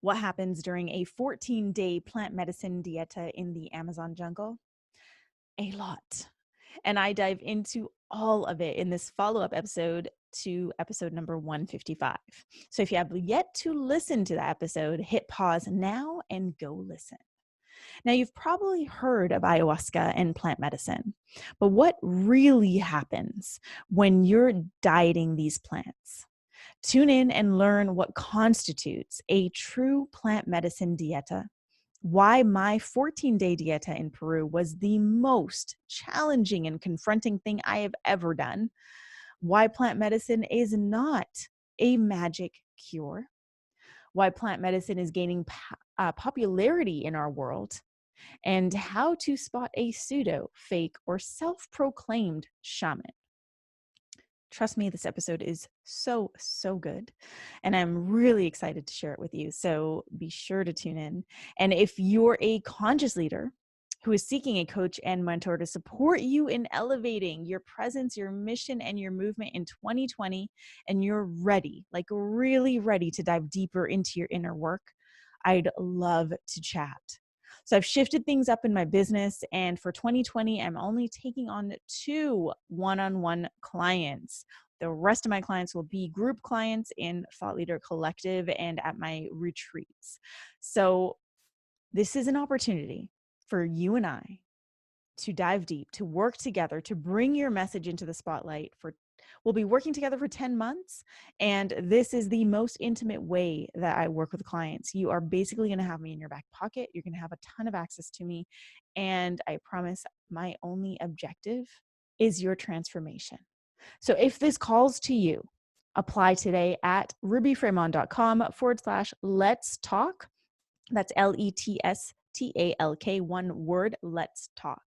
What happens during a 14-day plant medicine dieta in the Amazon jungle? A lot. And I dive into all of it in this follow-up episode to episode number 155. So if you have yet to listen to that episode, hit pause now and go listen. Now, you've probably heard of ayahuasca and plant medicine, but what really happens when you're dieting these plants? Tune in and learn what constitutes a true plant medicine dieta, why my 14-day dieta in Peru was the most challenging and confronting thing I have ever done, why plant medicine is not a magic cure, why plant medicine is gaining popularity in our world, and how to spot a pseudo, fake, or self-proclaimed shaman. Trust me, this episode is so, so good. And I'm really excited to share it with you. So be sure to tune in. And if you're a conscious leader who is seeking a coach and mentor to support you in elevating your presence, your mission, and your movement in 2020, and you're ready, like really ready to dive deeper into your inner work, I'd love to chat. So I've shifted things up in my business, and for 2020, I'm only taking on 2 one-on-one clients. The rest of my clients will be group clients in Thought Leader Collective and at my retreats. So this is an opportunity for you and I to dive deep, to work together, to bring your message into the spotlight. We'll be working together for 10 months, and this is the most intimate way that I work with clients. You are basically going to have me in your back pocket. You're going to have a ton of access to me, and I promise my only objective is your transformation. So if this calls to you, apply today at rubyfremon.com/let's talk. That's LETSTALK, one word, let's talk.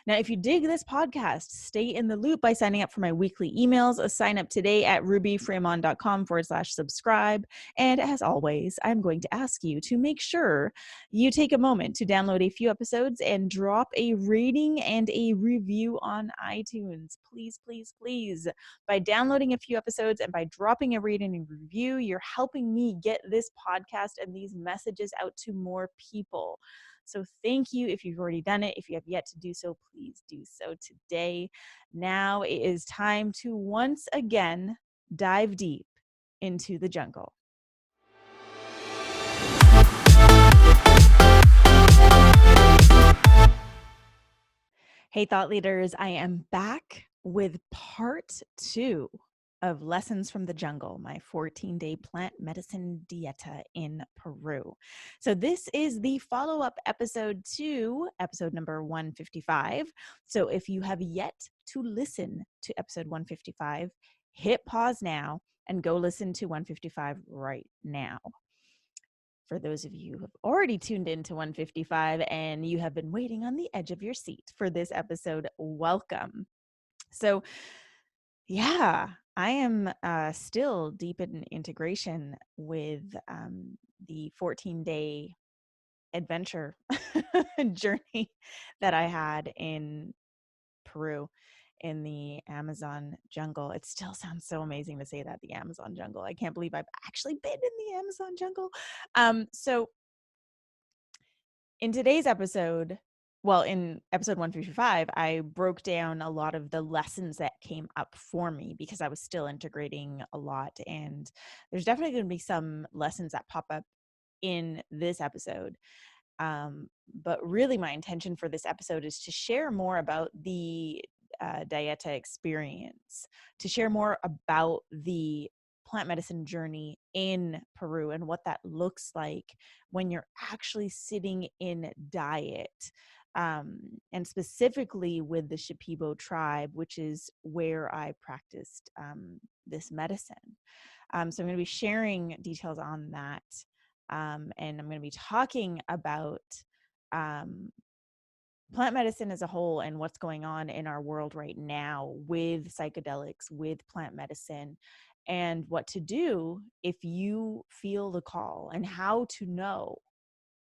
Now, if you dig this podcast, stay in the loop by signing up for my weekly emails. Sign up today at rubyfremon.com/subscribe. And as always, I'm going to ask you to make sure you take a moment to download a few episodes and drop a rating and a review on iTunes. Please, please, please. By downloading a few episodes and by dropping a rating and review, you're helping me get this podcast and these messages out to more people. So thank you if you've already done it. If you have yet to do so, please do so today. Now it is time to once again dive deep into the jungle. Hey, thought leaders, I am back with part 2 of Lessons from the Jungle, my 14-day plant medicine dieta in Peru. So this is the follow-up episode to episode number 155. So if you have yet to listen to episode 155, hit pause now and go listen to 155 right now. For those of you who have already tuned in to 155 and you have been waiting on the edge of your seat for this episode, welcome. So yeah, I am still deep in integration with the 14-day adventure journey that I had in Peru in the Amazon jungle. It still sounds so amazing to say that, the Amazon jungle. I can't believe I've actually been in the Amazon jungle. So in today's episode, well, in episode 155, I broke down a lot of the lessons that came up for me because I was still integrating a lot. And there's definitely going to be some lessons that pop up in this episode. But really, my intention for this episode is to share more about the Dieta experience, to share more about the plant medicine journey in Peru and what that looks like when you're actually sitting in diet. And specifically with the Shipibo tribe, which is where I practiced this medicine. So I'm going to be sharing details on that. And I'm going to be talking about plant medicine as a whole and what's going on in our world right now with psychedelics, with plant medicine, and what to do if you feel the call and how to know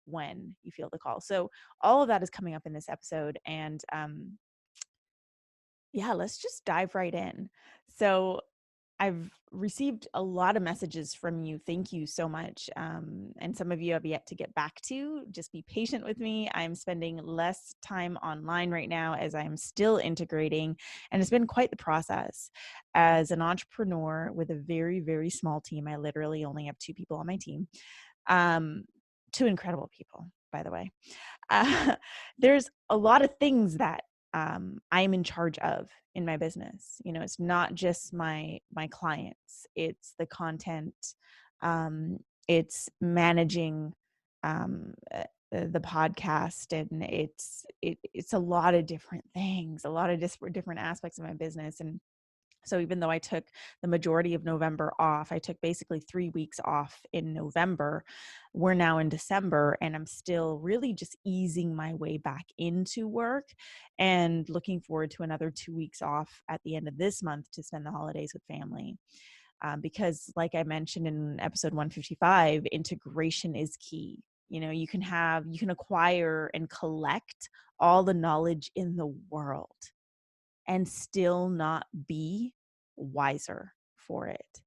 when you feel the call. So all of that is coming up in this episode. And yeah, let's just dive right in. So I've received a lot of messages from you. Thank you so much. And some of you have yet to get back to. Just be patient with me. I'm spending less time online right now as I'm still integrating, and it's been quite the process. As an entrepreneur with a very, very small team, I literally only have 2 people on my team. 2 incredible people, by the way. There's a lot of things that I'm in charge of in my business. You know, it's not just my clients, it's the content, it's managing the podcast, and it's a lot of different things, a lot of different aspects of my business. And so even though I took the majority of November off, I took basically 3 weeks off in November. We're now in December, and I'm still really just easing my way back into work and looking forward to another 2 weeks off at the end of this month to spend the holidays with family. Because like I mentioned in episode 155, integration is key. You know, you can acquire and collect all the knowledge in the world and still not be wiser for it.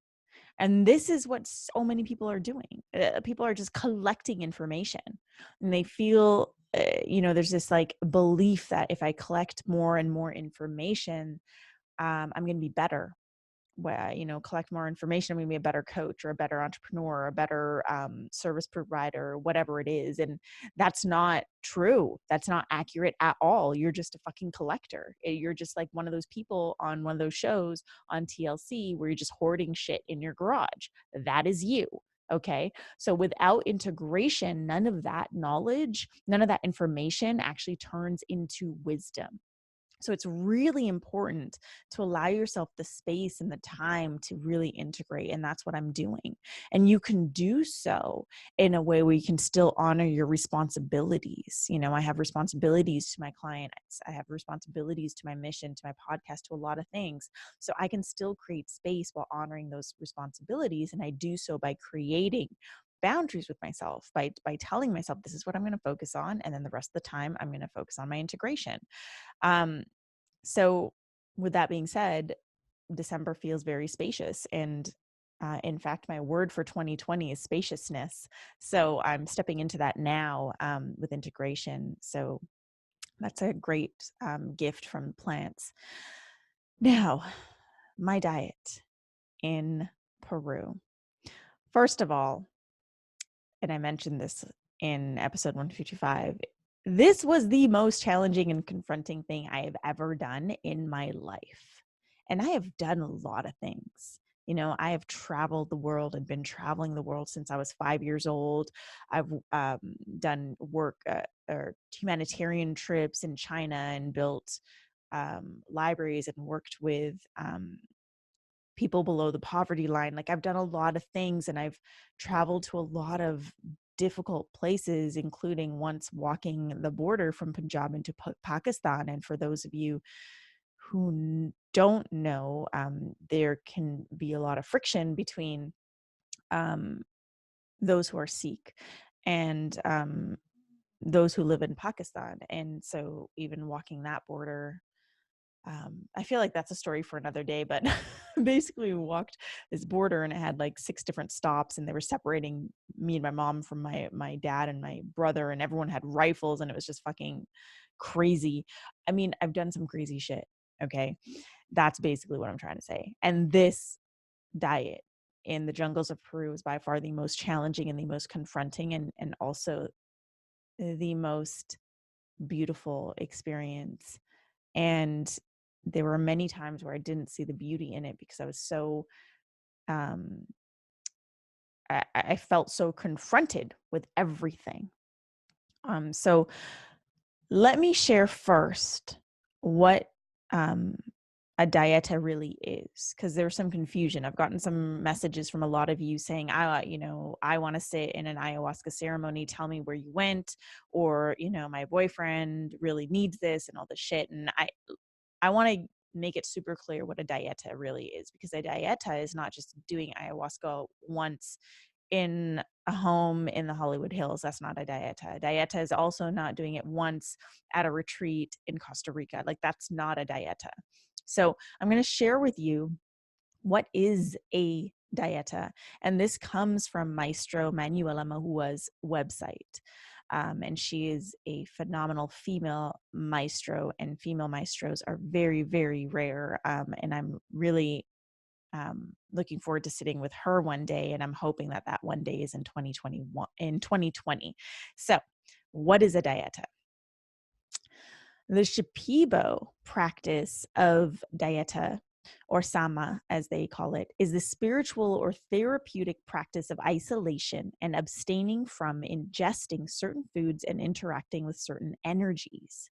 And this is what so many people are doing. People are just collecting information, and they feel, there's this like belief that if I collect more and more information, I'm going to be better. Collect more information, I'm going to be a better coach or a better entrepreneur or a better service provider, whatever it is. And that's not true. That's not accurate at all. You're just a fucking collector. You're just like one of those people on one of those shows on TLC where you're just hoarding shit in your garage. That is you. Okay. So without integration, none of that knowledge, none of that information actually turns into wisdom. So it's really important to allow yourself the space and the time to really integrate. And that's what I'm doing. And you can do so in a way where you can still honor your responsibilities. You know, I have responsibilities to my clients. I have responsibilities to my mission, to my podcast, to a lot of things. So I can still create space while honoring those responsibilities. And I do so by creating boundaries with myself, by telling myself this is what I'm going to focus on, and then the rest of the time I'm going to focus on my integration. So with that being said, December feels very spacious. And in fact, my word for 2020 is spaciousness. So I'm stepping into that now with integration. So that's a great gift from plants. Now, my diet in Peru. First of all, and I mentioned this in episode 155, this was the most challenging and confronting thing I have ever done in my life. And I have done a lot of things. You know, I have traveled the world and been traveling the world since I was 5 years old. I've done work or humanitarian trips in China and built libraries and worked with people below the poverty line. Like I've done a lot of things, and I've traveled to a lot of difficult places, including once walking the border from Punjab into Pakistan. And for those of you who don't know, there can be a lot of friction between those who are Sikh and those who live in Pakistan. And so even walking that border, I feel like that's a story for another day, but basically we walked this border, and it had like 6 different stops, and they were separating me and my mom from my dad and my brother, and everyone had rifles, and it was just fucking crazy. I mean, I've done some crazy shit. Okay. That's basically what I'm trying to say. And this diet in the jungles of Peru is by far the most challenging and the most confronting, and also the most beautiful experience. And there were many times where I didn't see the beauty in it because I was so, I felt so confronted with everything. So let me share first what a dieta really is, because there's some confusion. I've gotten some messages from a lot of you saying, I want to sit in an ayahuasca ceremony. Tell me where you went, or, my boyfriend really needs this and all this shit. And I want to make it super clear what a dieta really is, because a dieta is not just doing ayahuasca once in a home in the Hollywood Hills. That's not a dieta. A dieta is also not doing it once at a retreat in Costa Rica. Like that's not a dieta. So I'm going to share with you What is a dieta? And this comes from Maestro Manuela Mahua's website. And she is a phenomenal female maestro, and female maestros are very, very rare. And I'm really looking forward to sitting with her one day, and I'm hoping that that one day is in 2020. So, what is a dieta? The Shipibo practice of dieta, or sama as they call it, is the spiritual or therapeutic practice of isolation and abstaining from ingesting certain foods and interacting with certain energies.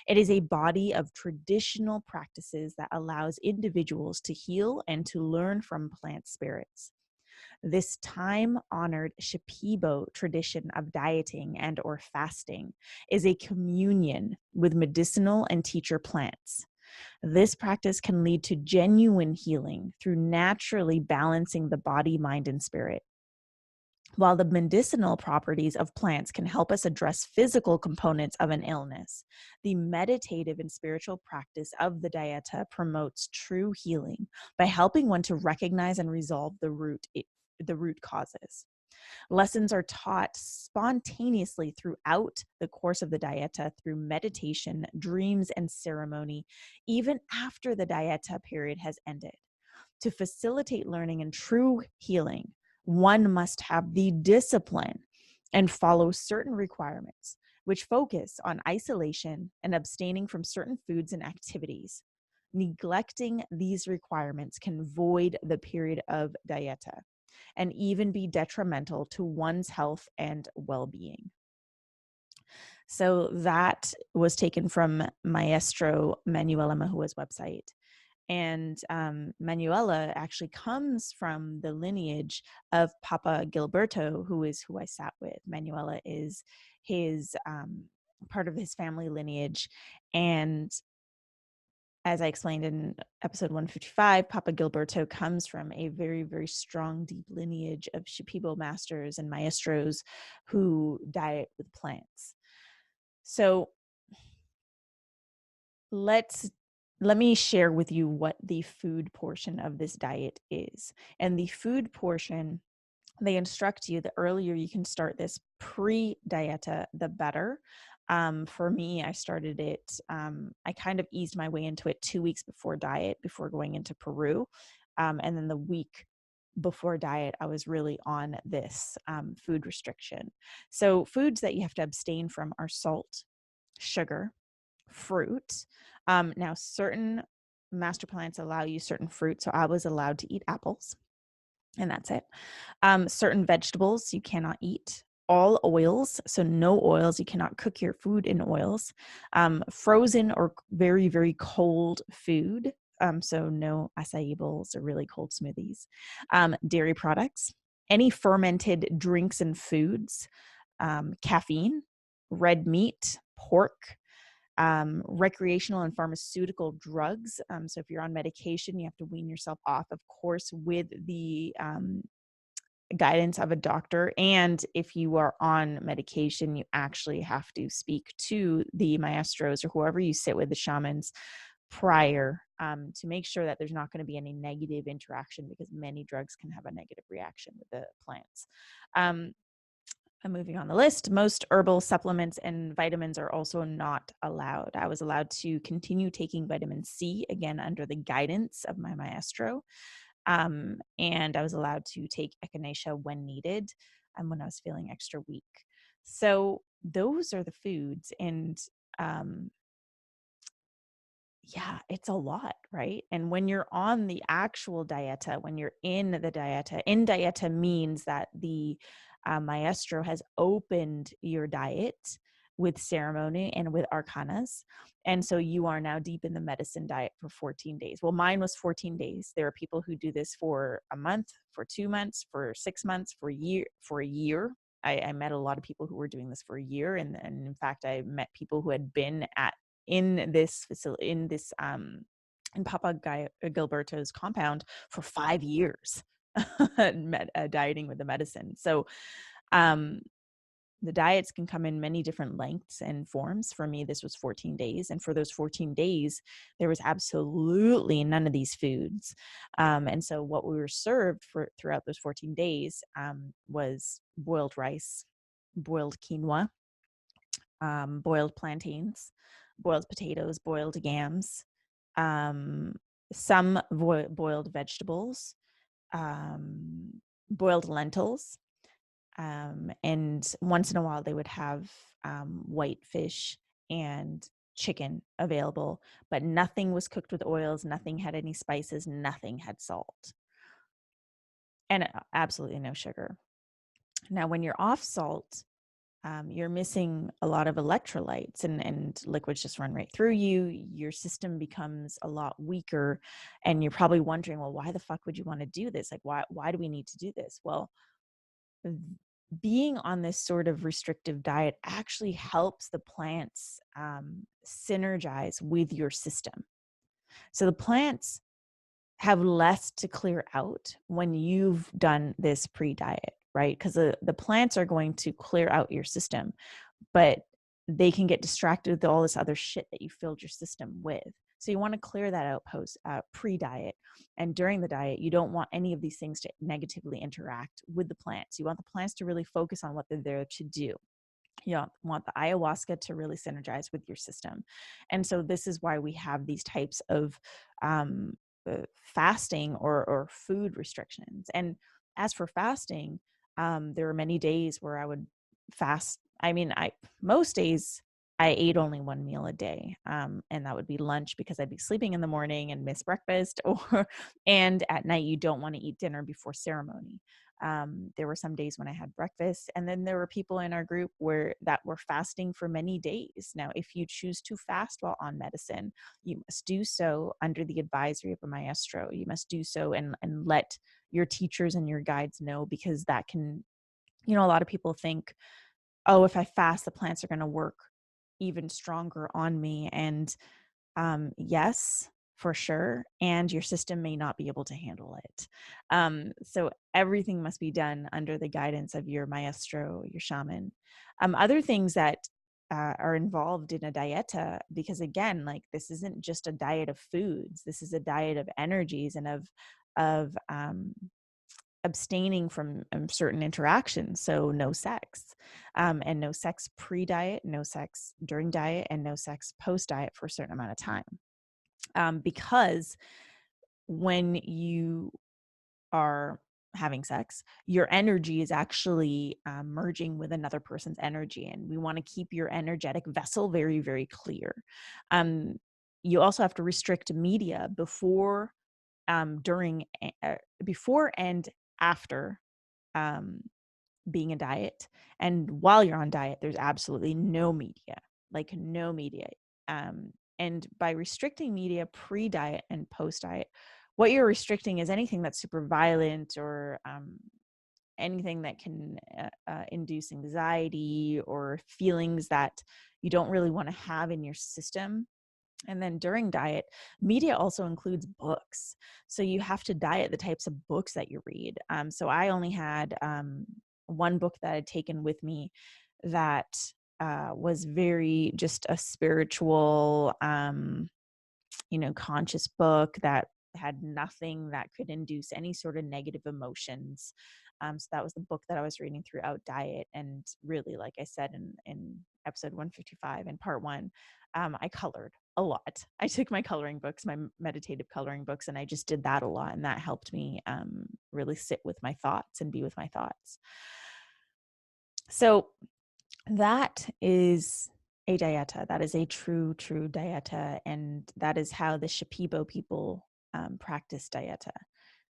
It is a body of traditional practices that allows individuals to heal and to learn from plant spirits. This time-honored Shipibo tradition of dieting and or fasting is a communion with medicinal and teacher plants. This practice can lead to genuine healing through naturally balancing the body, mind, and spirit. While the medicinal properties of plants can help us address physical components of an illness, the meditative and spiritual practice of the dieta promotes true healing by helping one to recognize and resolve the root causes. Lessons are taught spontaneously throughout the course of the dieta through meditation, dreams, and ceremony, even after the dieta period has ended. To facilitate learning and true healing, one must have the discipline and follow certain requirements, which focus on isolation and abstaining from certain foods and activities. Neglecting these requirements can void the period of dieta and even be detrimental to one's health and well-being. So that was taken from Maestro Manuela Mahua's website. And Manuela actually comes from the lineage of Papa Gilberto, who I sat with. Manuela is his part of his family lineage. And as I explained in episode 155, Papa Gilberto comes from a very, very strong, deep lineage of Shipibo masters and maestros who diet with plants. So let me share with you what the food portion of this diet is. And the food portion, they instruct you the earlier you can start this pre-dieta, the better. For me, I started it, I kind of eased my way into it 2 weeks before diet, before going into Peru. And then the week before diet, I was really on this food restriction. So foods that you have to abstain from are salt, sugar, fruit. Now, certain master plants allow you certain fruit. So I was allowed to eat apples, and that's it. Certain vegetables you cannot eat. All oils, so no oils. You cannot cook your food in oils. Frozen or very, very cold food. So no acai bowls or really cold smoothies. Dairy products, any fermented drinks and foods, caffeine, red meat, pork, recreational and pharmaceutical drugs. So if you're on medication, you have to wean yourself off, of course, with the guidance of a doctor. And if you are on medication, you actually have to speak to the maestros or whoever you sit with, the shamans, prior, to make sure that there's not going to be any negative interaction, because many drugs can have a negative reaction with the plants. I'm moving on the list. Most herbal supplements and vitamins are also not allowed. I was allowed to continue taking vitamin C, again, under the guidance of my maestro. And I was allowed to take echinacea when needed, and when I was feeling extra weak. So those are the foods. And yeah, it's a lot, right? And when you're on the actual dieta, when you're in the dieta means that the maestro has opened your diet with ceremony and with arcanas. And so you are now deep in the medicine diet for 14 days. Well, mine was 14 days. There are people who do this for a month, for 2 months, for 6 months, for a year. I met a lot of people who were doing this for a year. And in fact, I met people who had been in this facility, in Papa Gilberto's compound for 5 years, dieting with the medicine. So The diets can come in many different lengths and forms. For me, this was 14 days. And for those 14 days, there was absolutely none of these foods. And so what we were served for throughout those 14 days was boiled rice, boiled quinoa, boiled plantains, boiled potatoes, boiled yams, um, some boiled vegetables, boiled lentils, and once in a while they would have white fish and chicken available, but nothing was cooked with oils, nothing had any spices, nothing had salt, and absolutely no sugar. Now, when you're off salt, you're missing a lot of electrolytes, and liquids just run right through you. Your system becomes a lot weaker, and you're probably wondering, well, why the fuck would you want to do this? Like, why do we need to do this? Well, being on this sort of restrictive diet actually helps the plants synergize with your system. So the plants have less to clear out when you've done this pre-diet, right? Because the plants are going to clear out your system, but they can get distracted with all this other shit that you filled your system with. So you want to clear that out pre-diet. And during the diet, you don't want any of these things to negatively interact with the plants. You want the plants to really focus on what they're there to do. You want the ayahuasca to really synergize with your system. And so this is why we have these types of fasting or food restrictions. And as for fasting, there were many days where I would fast. I mean, most days I ate only one meal a day, and that would be lunch, because I'd be sleeping in the morning and miss breakfast, and at night you don't want to eat dinner before ceremony. There were some days when I had breakfast, and then there were people in our group that were fasting for many days. Now, if you choose to fast while on medicine, you must do so under the advisory of a maestro. You must do so and let your teachers and your guides know, because that can, a lot of people think, oh, if I fast, the plants are going to work even stronger on me. And yes, for sure. And your system may not be able to handle it. So everything must be done under the guidance of your maestro, your shaman. Other things that are involved in a dieta, because again, like, this isn't just a diet of foods. This is a diet of energies and of abstaining from certain interactions. So no sex, and no sex pre-diet, no sex during diet, and no sex post-diet for a certain amount of time. Because when you are having sex, your energy is actually merging with another person's energy, and we want to keep your energetic vessel very, very clear. You also have to restrict media before, during, before and after being a diet. And while you're on diet, there's absolutely no media, like no media. And by restricting media pre-diet and post-diet, what you're restricting is anything that's super violent, or anything that can induce anxiety or feelings that you don't really want to have in your system. And then during diet, media also includes books. So you have to diet the types of books that you read. So I only had one book that I'd taken with me that was very just a spiritual, conscious book that had nothing that could induce any sort of negative emotions. So that was the book that I was reading throughout diet. And really, like I said in episode 155 in part one, I colored a lot. I took my coloring books, my meditative coloring books, and I just did that a lot. And that helped me really sit with my thoughts and be with my thoughts. So that is a dieta. That is a true dieta. And that is how the Shipibo people practice dieta.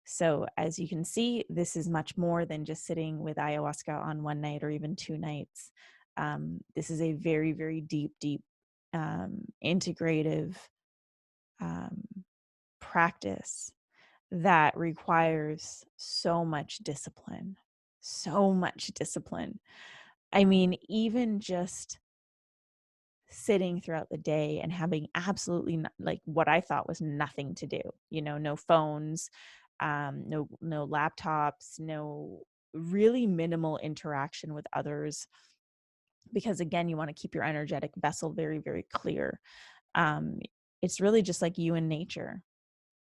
So as you can see, this is much more than just sitting with ayahuasca on one night or even 2 nights. This is a very, very deep integrative practice that requires so much discipline. So much discipline. I mean, even just sitting throughout the day and having absolutely like what I thought was nothing to do, no phones, no laptops, no, really minimal interaction with others. because again, you want to keep your energetic vessel very, very clear. Um, it's really just like you in nature,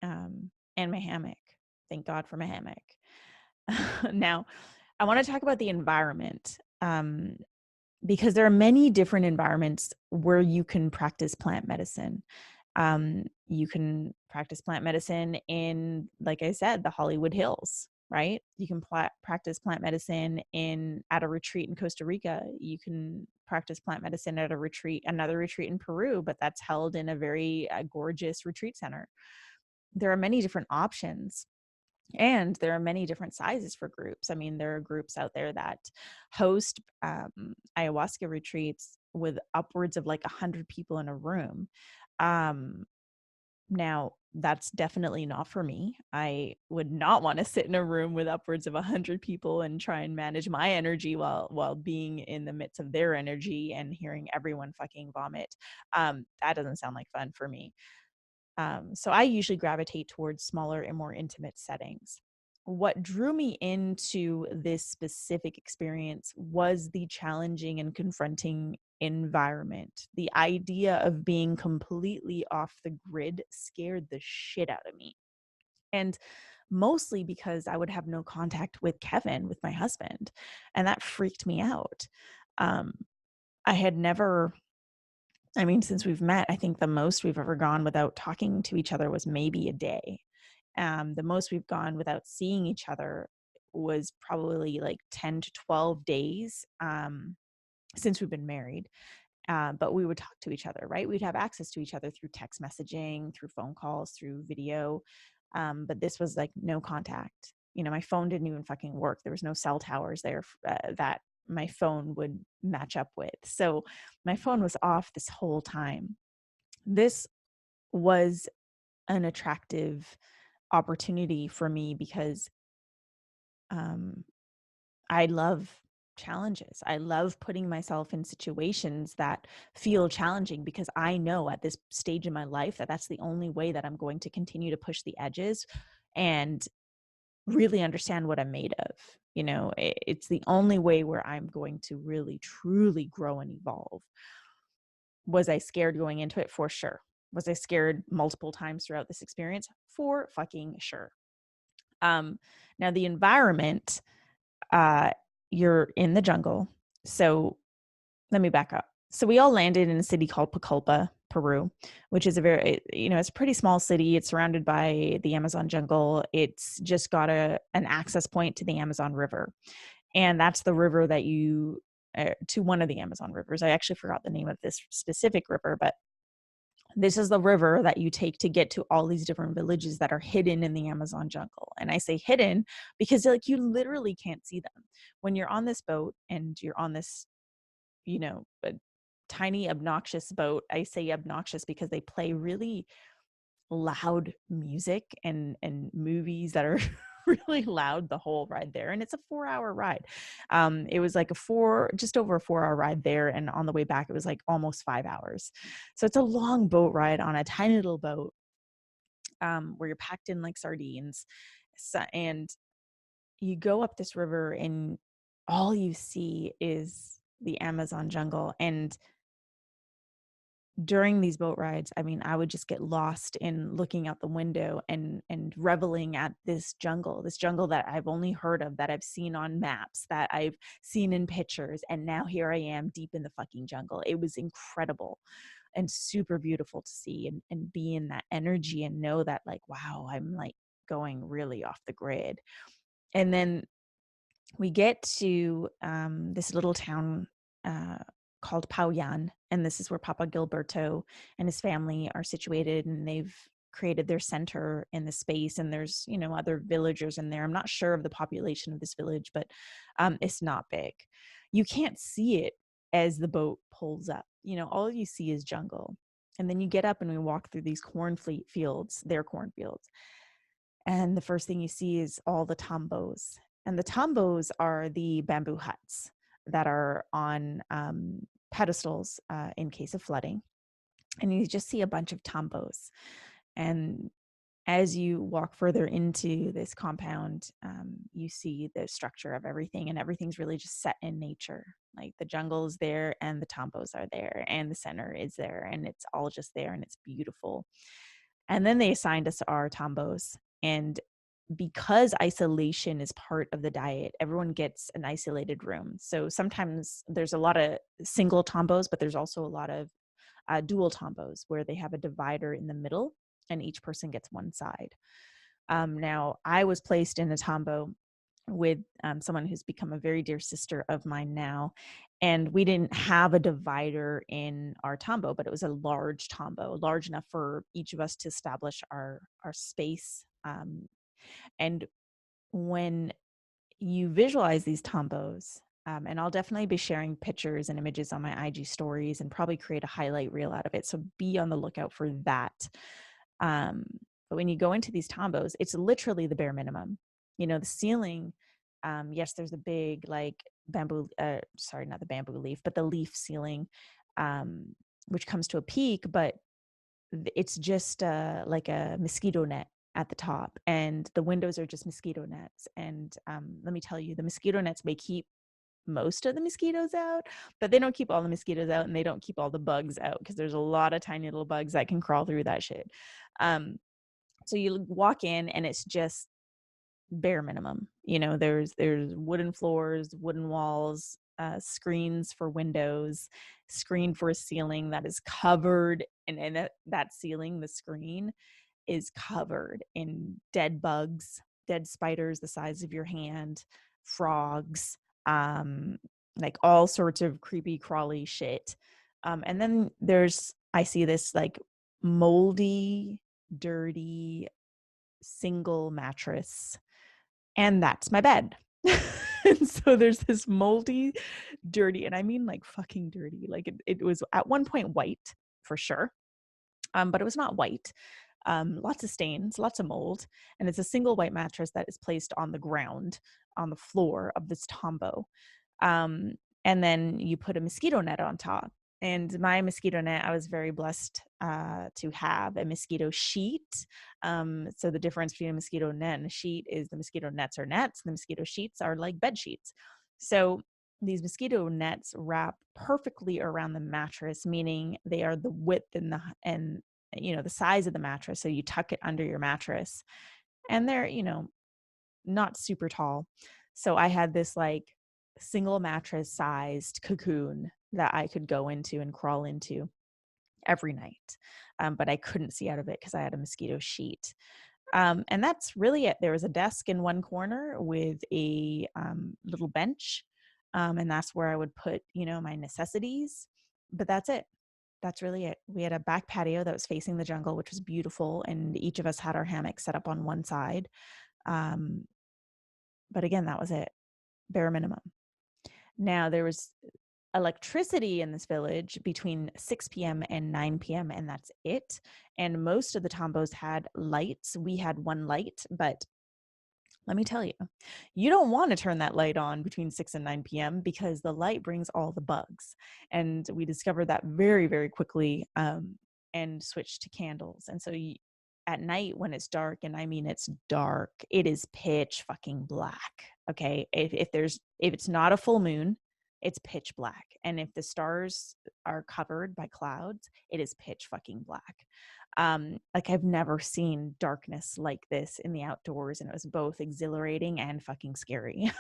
and my hammock. Thank God for my hammock. Now, I want to talk about the environment, because there are many different environments where you can practice plant medicine. You can practice plant medicine in, like I said, the Hollywood Hills, right? You can practice plant medicine at a retreat in Costa Rica. You can practice plant medicine at another retreat in Peru, but that's held in a very gorgeous retreat center. There are many different options. And there are many different sizes for groups. I mean, there are groups out there that host ayahuasca retreats with upwards of like 100 people in a room. Um, Now, that's definitely not for me. I would not want to sit in a room with upwards of 100 people and try and manage my energy while being in the midst of their energy and hearing everyone fucking vomit. That doesn't sound like fun for me. So I usually gravitate towards smaller and more intimate settings. What drew me into this specific experience was the challenging and confronting environment. The idea of being completely off the grid scared the shit out of me. And mostly because I would have no contact with Kevin, with my husband. And that freaked me out. Um, I had never, I mean, since we've met, I think the most we've ever gone without talking to each other was maybe a day. The most we've gone without seeing each other was probably like 10 to 12 days, since we've been married. But we would talk to each other, right? We'd have access to each other through text messaging, through phone calls, through video. But this was like no contact. You know, my phone didn't even fucking work. There was no cell towers there that my phone would match up with. So my phone was off this whole time. This was an attractive opportunity for me because um, I love challenges. I love putting myself in situations that feel challenging because I know at this stage in my life that that's the only way that I'm going to continue to push the edges and really understand what I'm made of. You know, it's the only way where I'm going to really, truly grow and evolve. Was I scared going into it? For sure. Was I scared multiple times throughout this experience? For fucking sure. Now the environment, uh, you're in the jungle. So let me back up. So we all landed in a city called Pucallpa, Peru, which is it's a pretty small city. It's surrounded by the Amazon jungle. It's just got an access point to the Amazon River. And that's the river that to one of the Amazon rivers. I actually forgot the name of this specific river, but this is the river that you take to get to all these different villages that are hidden in the Amazon jungle. And I say hidden because like you literally can't see them. When you're on this boat and you're on this, a tiny obnoxious boat. I say obnoxious because they play really loud music and movies that are really loud the whole ride there, and it's a 4-hour ride. It was like just over a 4-hour ride there, and on the way back it was like almost 5 hours. So it's a long boat ride on a tiny little boat, where you're packed in like sardines. And you go up this river and all you see is the Amazon jungle. And during these boat rides, I mean, I would just get lost in looking out the window and reveling at this jungle that I've only heard of, that I've seen on maps, that I've seen in pictures. And now here I am deep in the fucking jungle. It was incredible and super beautiful to see and be in that energy and know that like, wow, I'm like going really off the grid. And then we get to this little town called Pauyan, and this is where Papa Gilberto and his family are situated, and they've created their center in the space. And there's other villagers in there. I'm not sure of the population of this village, but it's not big. You can't see it as the boat pulls up. All you see is jungle. And then you get up and we walk through these cornfields, their cornfields. And the first thing you see is all the tombos. And the tombos are the bamboo huts that are on pedestals in case of flooding. And you just see a bunch of tombos. And as you walk further into this compound, you see the structure of everything, and everything's really just set in nature. Like the jungle is there and the tombos are there and the center is there and it's all just there and it's beautiful. And then they assigned us our tombos. And because isolation is part of the diet, everyone gets an isolated room. So sometimes there's a lot of single tombos, but there's also a lot of dual tombos where they have a divider in the middle and each person gets one side. Now, I was placed in a tombo with someone who's become a very dear sister of mine now. And we didn't have a divider in our tombo, but it was a large tombo, large enough for each of us to establish our space. And when you visualize these tombos, and I'll definitely be sharing pictures and images on my IG stories and probably create a highlight reel out of it. So be on the lookout for that. But when you go into these tombos, it's literally the bare minimum. You know, the ceiling, yes, there's a big like bamboo, sorry, not the bamboo leaf, but the leaf ceiling, which comes to a peak, but it's just like a mosquito net at the top, and the windows are just mosquito nets. And let me tell you, the mosquito nets may keep most of the mosquitoes out, but they don't keep all the mosquitoes out, and they don't keep all the bugs out, because there's a lot of tiny little bugs that can crawl through that shit. So you walk in and it's just bare minimum. You know, there's wooden floors, wooden walls, screens for windows, screen for a ceiling that is covered, and that ceiling, the screen, is covered in dead bugs, dead spiders the size of your hand, frogs, like all sorts of creepy crawly shit. And then I see this like moldy, dirty single mattress, and that's my bed. And so there's this moldy, dirty, and I mean like fucking dirty. Like it was at one point white for sure, but it was not white. Lots of stains, lots of mold, and it's a single white mattress that is placed on the ground, on the floor of this tombo. And then you put a mosquito net on top. And my mosquito net, I was very blessed to have a mosquito sheet. So the difference between a mosquito net and a sheet is the mosquito nets are nets, and the mosquito sheets are like bed sheets. So these mosquito nets wrap perfectly around the mattress, meaning they are the width and the size of the mattress. So you tuck it under your mattress, and they're not super tall. So I had this like single mattress sized cocoon that I could go into and crawl into every night. But I couldn't see out of it because I had a mosquito sheet. And that's really it. There was a desk in one corner with a little bench. And that's where I would put, my necessities. But that's it. That's really it. We had a back patio that was facing the jungle, which was beautiful. And each of us had our hammock set up on one side. But again, that was it. Bare minimum. Now, there was electricity in this village between 6 p.m. and 9 p.m., and that's it. And most of the tombos had lights. We had one light, but let me tell you, you don't want to turn that light on between 6 and 9 p.m. because the light brings all the bugs. And we discovered that very, very quickly, and switched to candles. And so at night when it's dark, and I mean it's dark, it is pitch fucking black. Okay. If it's not a full moon, it's pitch black. And if the stars are covered by clouds, it is pitch fucking black. Like I've never seen darkness like this in the outdoors, and it was both exhilarating and fucking scary.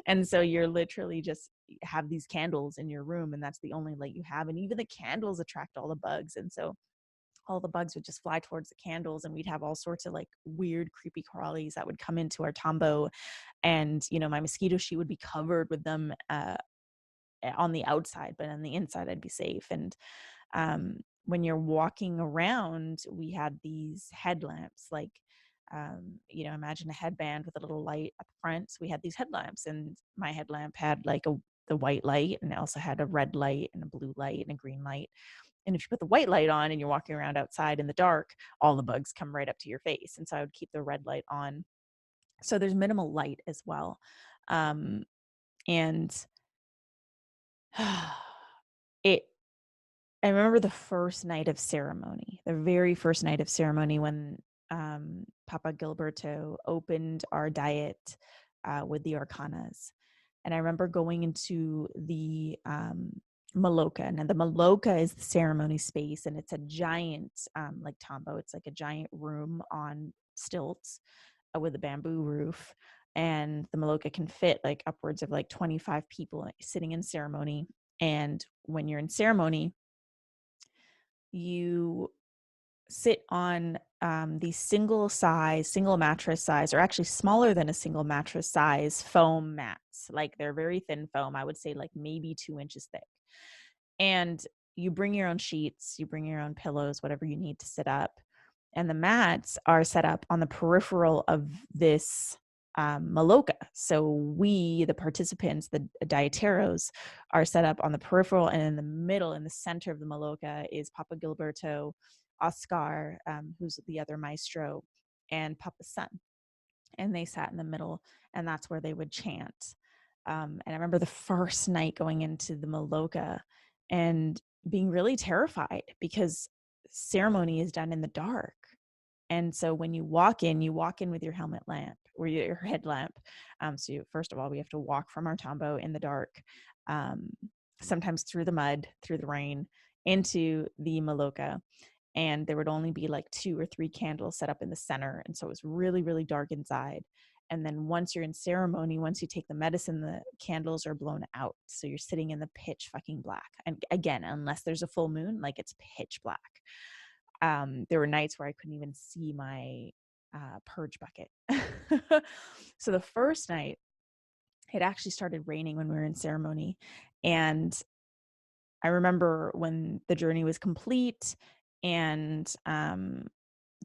And so you're literally just have these candles in your room, and that's the only light you have. And even the candles attract all the bugs. And so all the bugs would just fly towards the candles, and we'd have all sorts of like weird, creepy crawlies that would come into our tombo. And, my mosquito sheet would be covered with them on the outside, but on the inside I'd be safe. And when you're walking around, we had these headlamps, like, imagine a headband with a little light at the front. So we had these headlamps, and my headlamp had like the white light, and it also had a red light and a blue light and a green light. And if you put the white light on and you're walking around outside in the dark, all the bugs come right up to your face. And so I would keep the red light on. So there's minimal light as well. And I remember the first night of ceremony, the very first night of ceremony, when Papa Gilberto opened our diet with the arcanas. And I remember going into the Maloca. And the Maloca is the ceremony space, and it's a giant, like tambo. It's like a giant room on stilts with a bamboo roof. And the Maloca can fit like upwards of like 25 people sitting in ceremony. And when you're in ceremony, you sit on these single mattress size, or actually smaller than a single mattress size foam mats. Like they're very thin foam. I would say like maybe 2 inches thick. And you bring your own sheets, you bring your own pillows, whatever you need to sit up. And the mats are set up on the peripheral of this Maloca. So we, the participants, the dieteros, are set up on the peripheral, and in the middle, in the center of the Maloca, is Papa Gilberto, Oscar, who's the other maestro, and Papa's son. And they sat in the middle, and that's where they would chant. And I remember the first night going into the Maloca and being really terrified because ceremony is done in the dark. And so when you walk in with your helmet lamp or your headlamp. So first of all, we have to walk from our tambo in the dark, sometimes through the mud, through the rain, into the Maloca. And there would only be like 2 or 3 candles set up in the center. And so it was really, really dark inside. And then once you're in ceremony, once you take the medicine, the candles are blown out. So you're sitting in the pitch fucking black. And again, unless there's a full moon, like it's pitch black. There were nights where I couldn't even see my purge bucket. So the first night, it actually started raining when we were in ceremony. And I remember when the journey was complete, and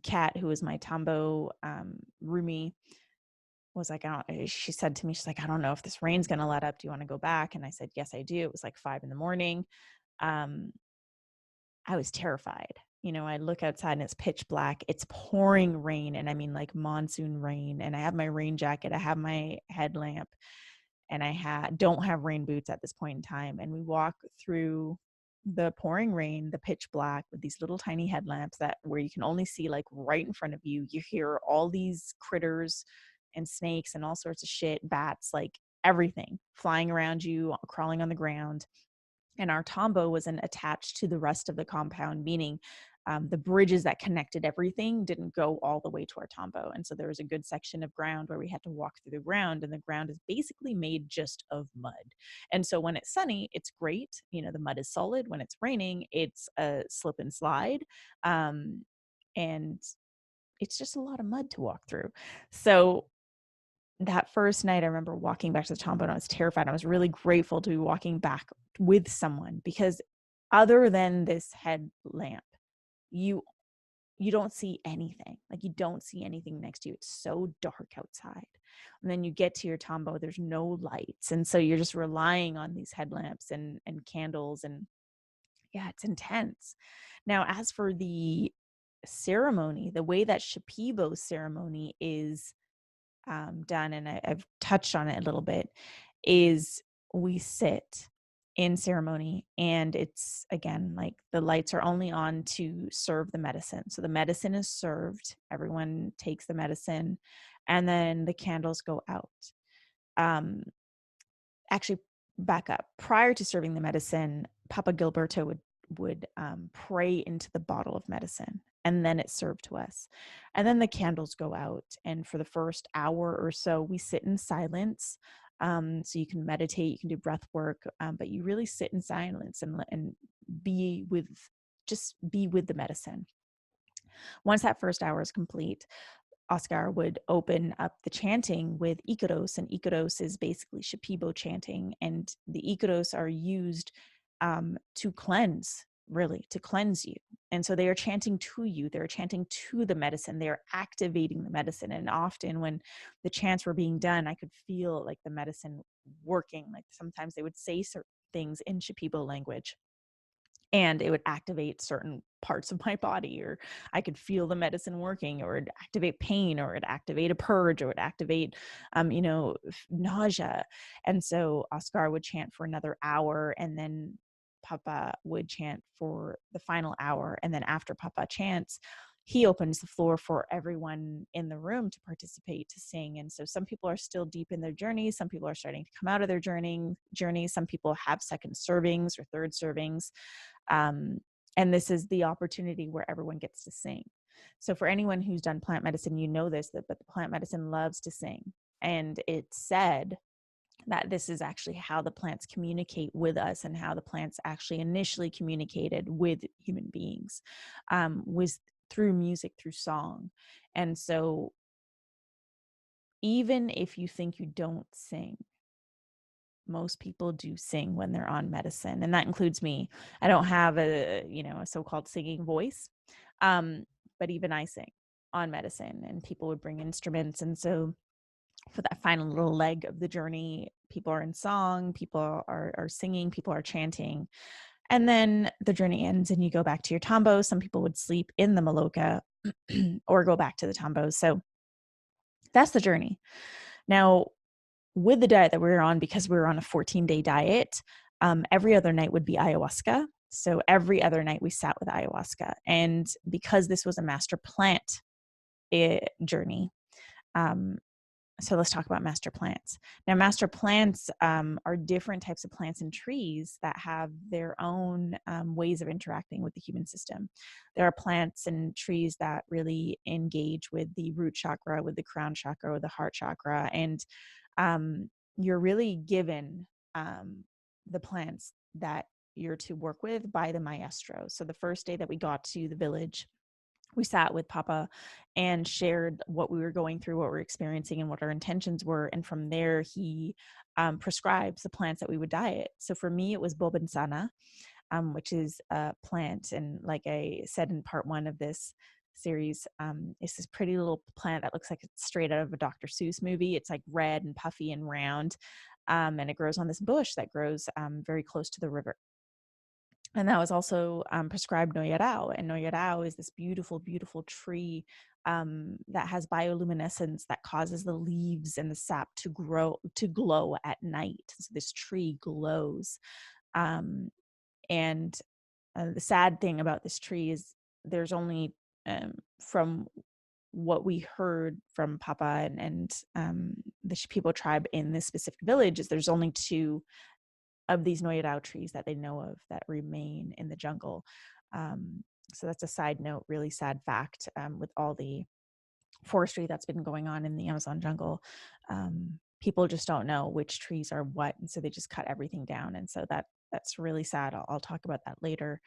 Kat, who was my tambo roomie, was like, she said to me, she's like, I don't know if this rain's going to let up. Do you want to go back? And I said, yes, I do. It was like 5 a.m. I was terrified. I look outside and it's pitch black. It's pouring rain. And I mean like monsoon rain. And I have my rain jacket. I have my headlamp, and I don't have rain boots at this point in time. And we walk through the pouring rain, the pitch black, with these little tiny headlamps where you can only see like right in front of you. You hear all these critters and snakes and all sorts of shit, bats, like everything flying around you, crawling on the ground. And our tambo wasn't attached to the rest of the compound, meaning the bridges that connected everything didn't go all the way to our tambo. And so there was a good section of ground where we had to walk through the ground, and the ground is basically made just of mud. And so when it's sunny, it's great. The mud is solid. When it's raining, it's a slip and slide. And it's just a lot of mud to walk through. So that first night, I remember walking back to the tambo, and I was terrified. I was really grateful to be walking back with someone, because other than this headlamp, you don't see anything. Like, you don't see anything next to you. It's so dark outside. And then you get to your tambo, there's no lights. And so you're just relying on these headlamps and candles. And yeah, it's intense. Now, as for the ceremony, the way that Shipibo ceremony is done, and I've touched on it a little bit, is we sit in ceremony, and it's, again, like the lights are only on to serve the medicine. So the medicine is served, everyone takes the medicine, and then the candles go out. Actually, back up. Prior to serving the medicine, Papa Gilberto would pray into the bottle of medicine, and then it's served to us. And then the candles go out, and for the first hour or so, we sit in silence. So you can meditate, you can do breath work, but you really sit in silence and be with the medicine. Once that first hour is complete, Oscar would open up the chanting with Ikaros, and Ikaros is basically Shipibo chanting, and the Ikaros are used to cleanse you. And so they are chanting to you, they're chanting to the medicine, they're activating the medicine. And often when the chants were being done, I could feel like the medicine working. Like sometimes they would say certain things in Shipibo language, and it would activate certain parts of my body, or I could feel the medicine working, or it'd activate pain, or it'd activate a purge, or it'd activate, nausea. And so Oscar would chant for another hour, and then Papa would chant for the final hour. And then after Papa chants, he opens the floor for everyone in the room to participate, to sing. And so some people are still deep in their journey. Some people are starting to come out of their journey. Some people have second servings or third servings. And this is the opportunity where everyone gets to sing. So for anyone who's done plant medicine, you know this, but the plant medicine loves to sing. And it's said that this is actually how the plants communicate with us, and how the plants actually initially communicated with human beings, was through music, through song. And so even if you think you don't sing, most people do sing when they're on medicine, and that includes me. I don't have a so-called singing voice, but even I sing on medicine, and people would bring instruments. And so for that final little leg of the journey, people are in song, people are singing, people are chanting, and then the journey ends and you go back to your tambo. Some people would sleep in the Maloca or go back to the tambos. So that's the journey. Now, with the diet that we were on, because we were on a 14-day diet, every other night would be ayahuasca. So every other night we sat with ayahuasca. And because this was a master plant journey, so let's talk about master plants. Now, master plants are different types of plants and trees that have their own ways of interacting with the human system. There are plants and trees that really engage with the root chakra, with the crown chakra, with the heart chakra, and you're really given the plants that you're to work with by the maestro. So the first day that we got to the village, we sat with Papa and shared what we were going through, what we're experiencing, and what our intentions were. And from there, he prescribes the plants that we would diet. So for me, it was bobansana, which is a plant. And like I said in part 1 of this series, it's this pretty little plant that looks like it's straight out of a Dr. Seuss movie. It's like red and puffy and round. And it grows on this bush that grows very close to the river. And that was also prescribed noyarao. And noyarao is this beautiful, beautiful tree that has bioluminescence that causes the leaves and the sap to glow at night. So this tree glows. And the sad thing about this tree is there's only, from what we heard from Papa and the Shipibo tribe in this specific village, is there's only 2 of these noyarao trees that they know of that remain in the jungle. So that's a side note, really sad fact, with all the forestry that's been going on in the Amazon jungle. People just don't know which trees are what, and so they just cut everything down. And so that's really sad. I'll talk about that later.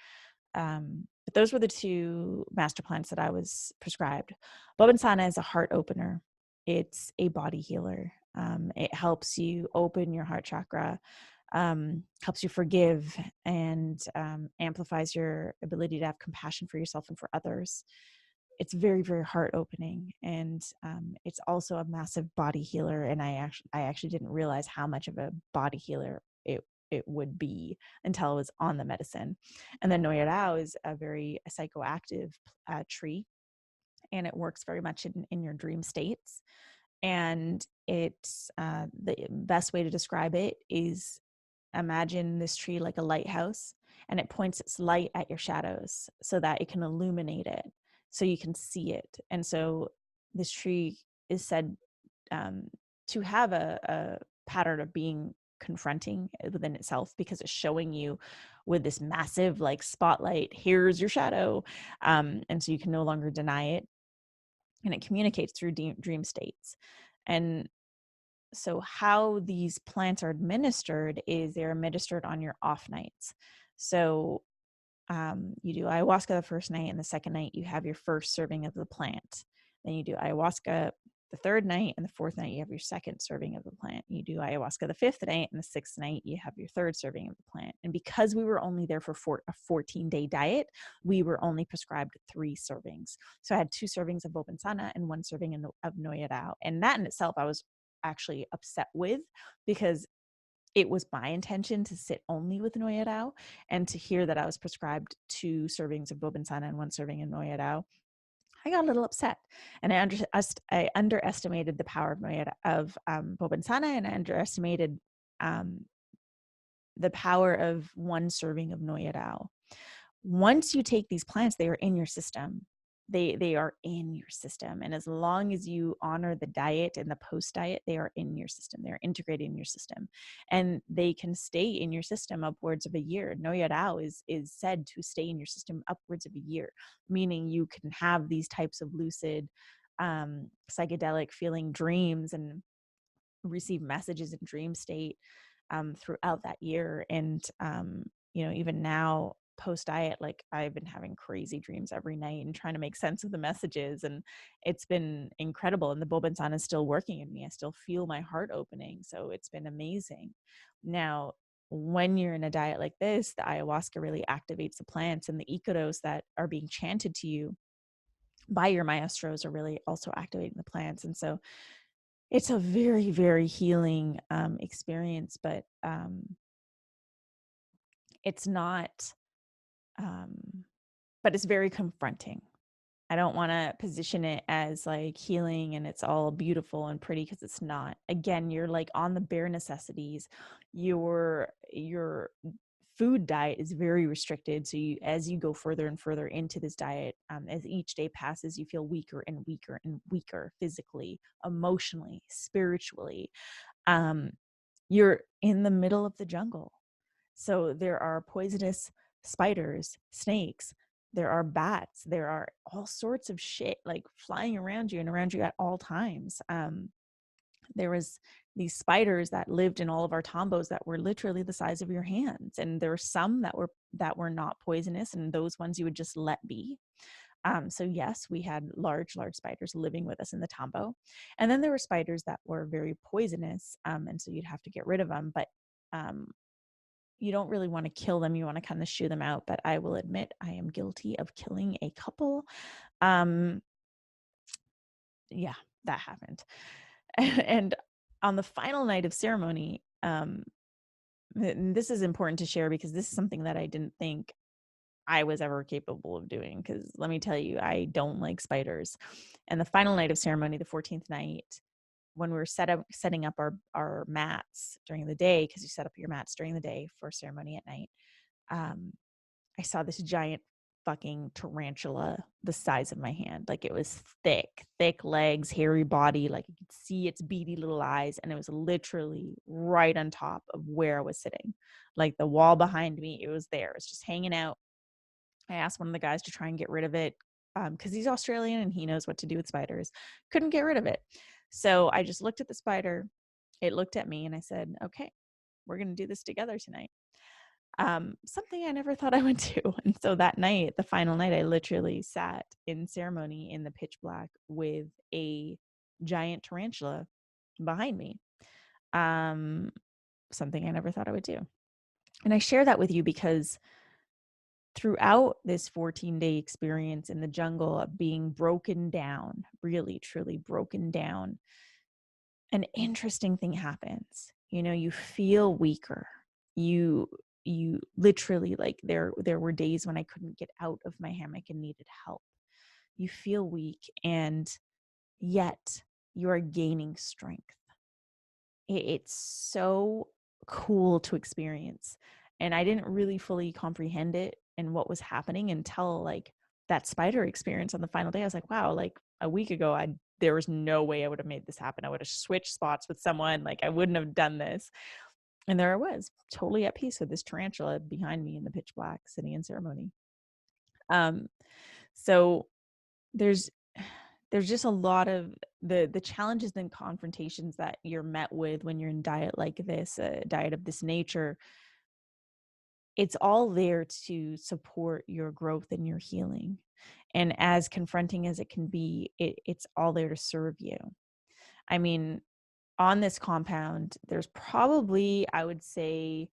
But those were the 2 master plants that I was prescribed. Bobansana is a heart opener. It's a body healer. It helps you open your heart chakra, helps you forgive, and amplifies your ability to have compassion for yourself and for others. It's very, very heart opening, and it's also a massive body healer. And I actually didn't realize how much of a body healer it would be until I was on the medicine. And then noyarao is a very psychoactive tree, and it works very much in your dream states. And it's the best way to describe it is, imagine this tree like a lighthouse, and it points its light at your shadows so that it can illuminate it, so you can see it. And so this tree is said to have a pattern of being confronting within itself, because it's showing you with this massive like spotlight, here's your shadow. And so you can no longer deny it, and it communicates through dream states. And so how these plants are administered is they're administered on your off nights. So you do ayahuasca the first night, and the second night you have your first serving of the plant. Then you do ayahuasca the third night, and the fourth night you have your second serving of the plant. You do ayahuasca the fifth night, and the sixth night you have your third serving of the plant. And because we were only there for a 14-day diet, we were only prescribed 3 servings. So I had 2 servings of bobansana and 1 serving of noyarao. And that in itself I was actually upset with, because it was my intention to sit only with noyarao, and to hear that I was prescribed 2 servings of bobansana and 1 serving of noyarao, I got a little upset. And I underestimated the power of bobansana, and I underestimated the power of 1 serving of noyarao. Once you take these plants, they are in your system. they are in your system. And as long as you honor the diet and the post diet, they are in your system. They're integrated in your system, and they can stay in your system upwards of a year. Noya Dao is said to stay in your system upwards of a year, meaning you can have these types of lucid, psychedelic feeling dreams and receive messages in dream state throughout that year. And even now post diet, like I've been having crazy dreams every night and trying to make sense of the messages, and it's been incredible. And the Bobensan is still working in me. I still feel my heart opening, so it's been amazing. Now, when you're in a diet like this, the ayahuasca really activates the plants, and the ikaros that are being chanted to you by your maestros are really also activating the plants. And so it's a very, very healing experience, but it's not, but it's very confronting. I don't want to position it as like healing and it's all beautiful and pretty, because it's not. Again, you're like on the bare necessities. Your food diet is very restricted. So as you go further and further into this diet, as each day passes, you feel weaker and weaker and weaker physically, emotionally, spiritually. You're in the middle of the jungle. So there are poisonous spiders, snakes, there are bats, there are all sorts of shit like flying around you and around you at all times. There was these spiders that lived in all of our tombos that were literally the size of your hands. And there were some that were not poisonous, and those ones you would just let be. So yes, we had large spiders living with us in the tombo. And then there were spiders that were very poisonous. And so you'd have to get rid of them. But you don't really want to kill them. You want to kind of shoo them out. But I will admit I am guilty of killing a couple. Yeah, that happened. And on the final night of ceremony, this is important to share because this is something that I didn't think I was ever capable of doing. Because let me tell you, I don't like spiders. And the final night of ceremony, the 14th night, when we were setting up our mats during the day, because you set up your mats during the day for ceremony at night, I saw this giant fucking tarantula the size of my hand. Like, it was thick legs, hairy body. Like, you could see its beady little eyes, and it was literally right on top of where I was sitting. Like, the wall behind me, it was there. It's just hanging out. I asked one of the guys to try and get rid of it because he's Australian and he knows what to do with spiders. Couldn't get rid of it. So I just looked at the spider. It looked at me and I said, okay, we're going to do this together tonight. Something I never thought I would do. And so that night, the final night, I literally sat in ceremony in the pitch black with a giant tarantula behind me. Something I never thought I would do. And I share that with you because throughout this 14-day experience in the jungle of being broken down, really, truly broken down, an interesting thing happens. You feel weaker. You literally, like, there were days when I couldn't get out of my hammock and needed help. You feel weak, and yet you are gaining strength. It's so cool to experience. And I didn't really fully comprehend it and what was happening until like that spider experience on the final day. I was like, wow, like a week ago, there was no way I would have made this happen. I would have switched spots with someone. Like, I wouldn't have done this. And there I was, totally at peace with this tarantula behind me in the pitch black, sitting in ceremony. So there's just a lot of the challenges and confrontations that you're met with when you're in diet like this, a diet of this nature. It's all there to support your growth and your healing. And as confronting as it can be, it's all there to serve you. I mean, on this compound, there's probably, I would say,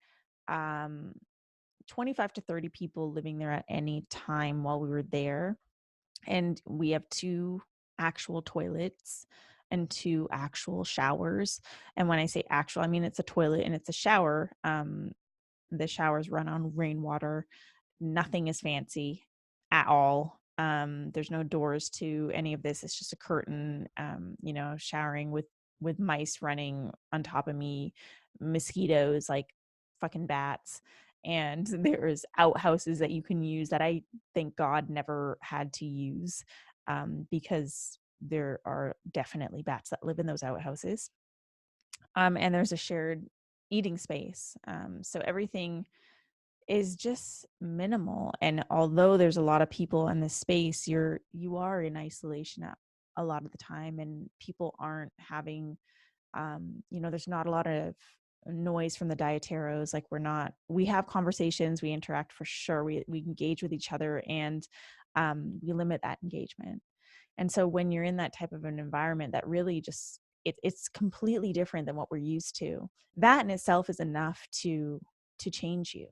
25 to 30 people living there at any time while we were there. And we have 2 actual toilets and 2 actual showers. And when I say actual, I mean it's a toilet and it's a shower. The showers run on rainwater. Nothing is fancy at all. There's no doors to any of this. It's just a curtain, showering with mice running on top of me, mosquitoes, like fucking bats. and there's outhouses that you can use that I thank God never had to use, because there are definitely bats that live in those outhouses. And there's a shared eating space. So everything is just minimal. And although there's a lot of people in this space, you are in isolation a lot of the time, and people aren't having, there's not a lot of noise from the dieteros. Like we have conversations, we interact for sure, we engage with each other, and we limit that engagement. And so when you're in that type of an environment that really just it's completely different than what we're used to, that in itself is enough to change you.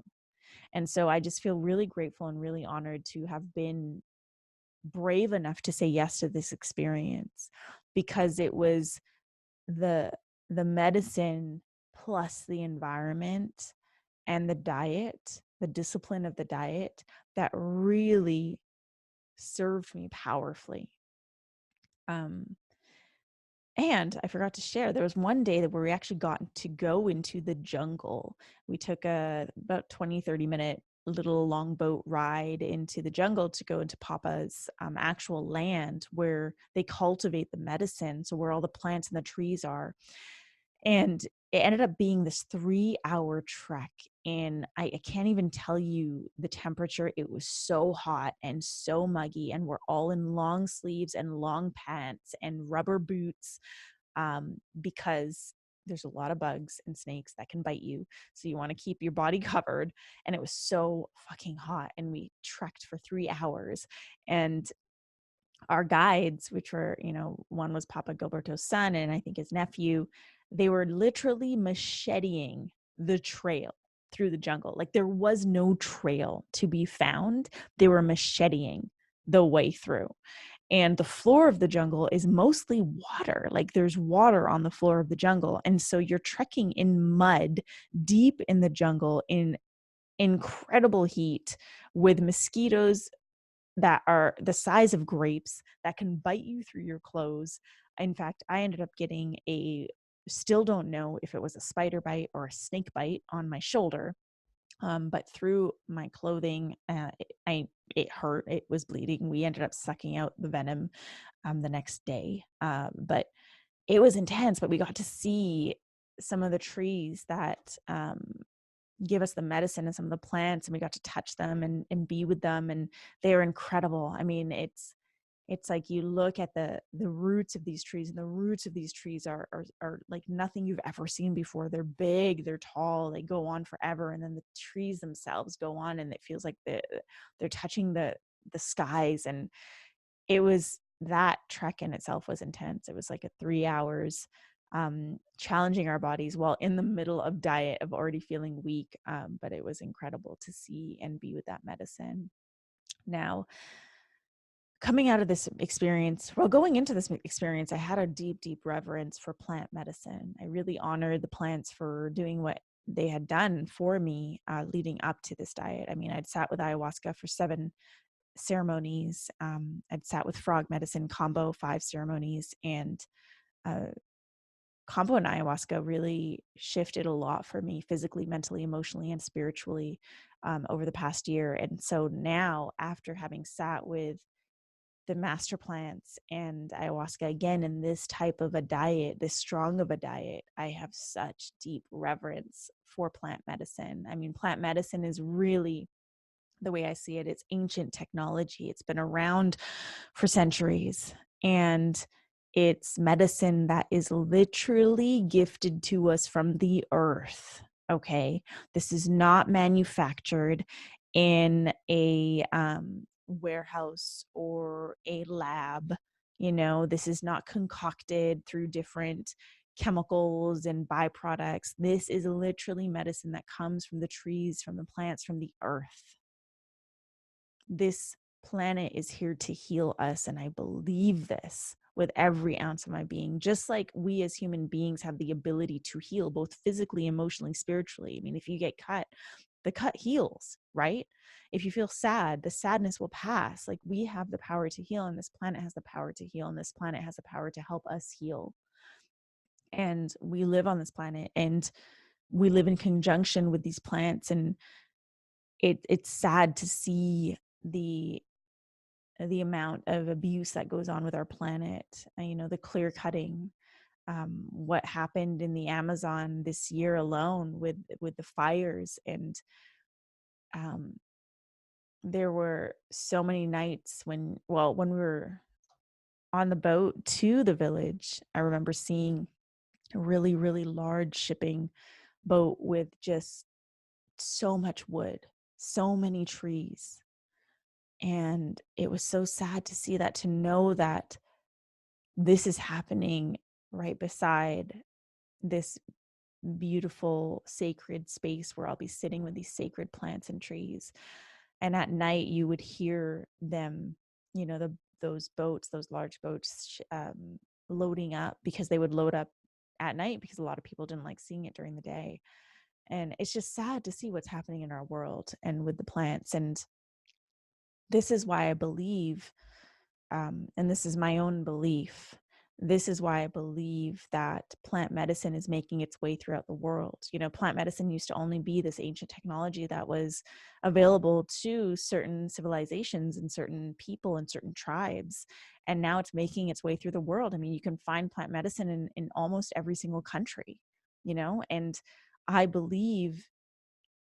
And so I just feel really grateful and really honored to have been brave enough to say yes to this experience, because it was the medicine plus the environment and the diet, the discipline of the diet, that really served me powerfully. And I forgot to share, there was one day that where we actually got to go into the jungle. We took a about 20-30 minute little longboat ride into the jungle to go into Papa's actual land where they cultivate the medicine. So where all the plants and the trees are. And it ended up being this 3-hour trek. And I can't even tell you the temperature. It was so hot and so muggy. And we're all in long sleeves and long pants and rubber boots, because there's a lot of bugs and snakes that can bite you. So you want to keep your body covered. And it was so fucking hot. And we trekked for 3 hours. And our guides, which were, one was Papa Gilberto's son and I think his nephew, they were literally macheting the trail through the jungle. Like there was no trail to be found. They were macheting the way through. And the floor of the jungle is mostly water. Like there's water on the floor of the jungle. And so you're trekking in mud deep in the jungle in incredible heat with mosquitoes that are the size of grapes that can bite you through your clothes. In fact, I ended up getting still don't know if it was a spider bite or a snake bite on my shoulder. But through my clothing, it hurt. It was bleeding. We ended up sucking out the venom the next day. But it was intense. But we got to see some of the trees that give us the medicine and some of the plants, and we got to touch them and be with them, and they are incredible. I mean, it's like you look at the roots of these trees, and the roots of these trees are like nothing you've ever seen before. They're big, they're tall, they go on forever, and then the trees themselves go on, and it feels like they're touching the skies. And it was, that trek in itself was intense. It was like a 3 hours, challenging our bodies while in the middle of diet, of already feeling weak. But it was incredible to see and be with that medicine. Now, coming out of this experience, going into this experience, I had a deep, deep reverence for plant medicine. I really honored the plants for doing what they had done for me, leading up to this diet. I mean, I'd sat with ayahuasca for 7 ceremonies. I'd sat with frog medicine combo 5 ceremonies, and combo and ayahuasca really shifted a lot for me physically, mentally, emotionally, and spiritually, over the past year. And so now, after having sat with the master plants and ayahuasca again in this type of a diet, this strong of a diet, I have such deep reverence for plant medicine. I mean, plant medicine is really, the way I see it, it's ancient technology. It's been around for centuries, and it's medicine that is literally gifted to us from the earth. Okay. This is not manufactured in a warehouse or a lab. This is not concocted through different chemicals and byproducts. This is literally medicine that comes from the trees, from the plants, from the earth. This planet is here to heal us, and I believe this with every ounce of my being. Just like we as human beings have the ability to heal both physically, emotionally, spiritually. I mean, if you get cut, the cut heals, right? If you feel sad, the sadness will pass. Like, we have the power to heal, and this planet has the power to heal, and this planet has the power to help us heal. And we live on this planet, and we live in conjunction with these plants, and it's sad to see the amount of abuse that goes on with our planet. You know, the clear cutting, what happened in the Amazon this year alone with the fires. And there were so many nights when we were on the boat to the village, I remember seeing a really, really large shipping boat with just so much wood, so many trees. And it was so sad to see that, to know that this is happening right beside this beautiful sacred space where I'll be sitting with these sacred plants and trees. And at night you would hear them, you know, those boats, those large boats, loading up, because they would load up at night because a lot of people didn't like seeing it during the day. And it's just sad to see what's happening in our world and with the plants. And this is why I believe, and this is my own belief, this is why I believe that plant medicine is making its way throughout the world. You know, plant medicine used to only be this ancient technology that was available to certain civilizations and certain people and certain tribes. And now it's making its way through the world. I mean, you can find plant medicine in almost every single country, you know, and I believe